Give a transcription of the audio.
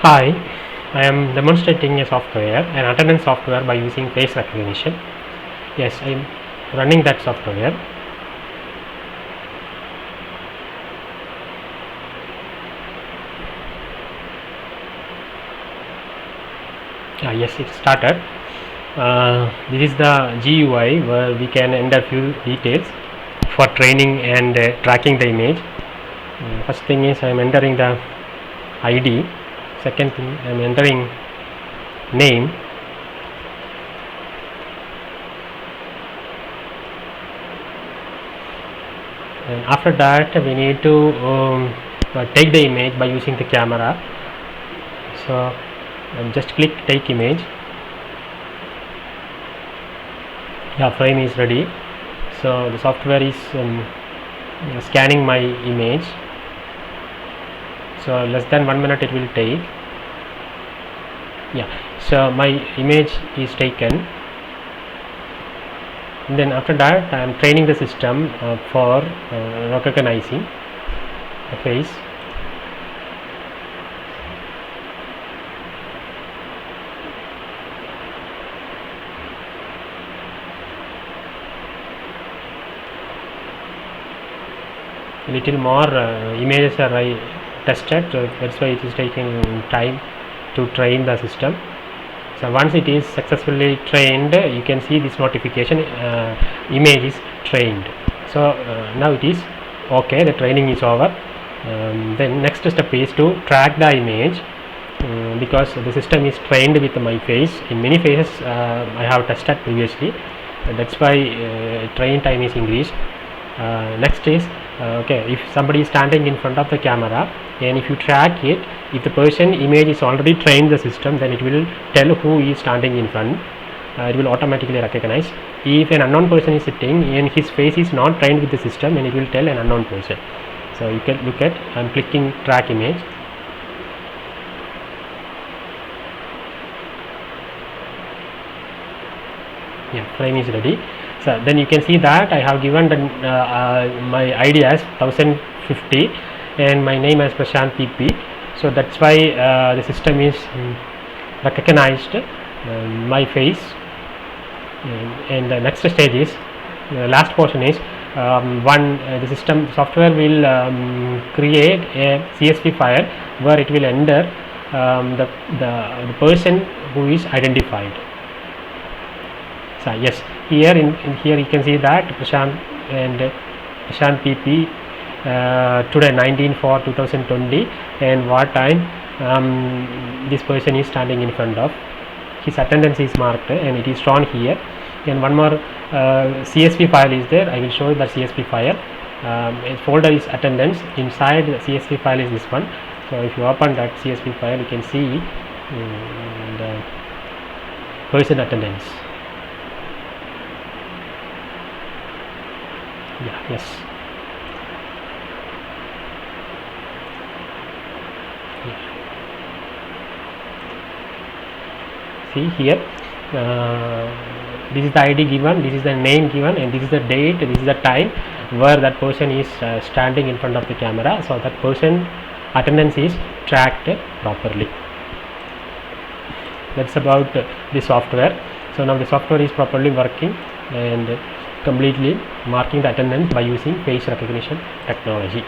Hi, I am demonstrating a software, an attendance software by using face recognition. Yes, I am running that software. Yes, it started. This is the GUI where we can enter few details for training and tracking the image. First thing is I am entering the ID. Second thing I am entering name. And after that we need to take the image by using the camera. So just click take image. Frame is ready. So the software is scanning my image. So less than 1 minute it will take. So my image is taken. And then after that I am training the system for recognizing the face. Little more images are tested, so that's why it is taking time to train the system. So once it is successfully trained, you can see this notification image is trained. So now it is okay, the training is over. Then next step is to track the image, because the system is trained with my face. In many faces I have tested previously, that's why train time is increased. Next is if somebody is standing in front of the camera and if you track it, if the person image is already trained the system, then it will tell who is standing in front. It will automatically recognize. If an unknown person is sitting and his face is not trained with the system, and it will tell an unknown person. So you can look at, I am clicking track image. Frame is ready. So then you can see that I have given the, my ID as 1050 and my name as Prashant PP. So that's why the system is recognized my face. And the next stage is, the last portion is the system software will create a CSV file where it will enter the person who is identified. So yes, here in here you can see that Prashant PP today 19/4/2020 and what time this person is standing in front of. His attendance is marked and it is shown here. And one more CSV file is there. I will show you the CSV file. A folder is attendance. Inside the CSV file is this one. So if you open that CSV file, you can see the person attendance. Yes. See here, this is the ID given, this is the name given, and this is the date, this is the time where that person is standing in front of the camera. So that person attendance is tracked properly. That's about the software. So now the software is properly working and completely marking the attendance by using face recognition technology.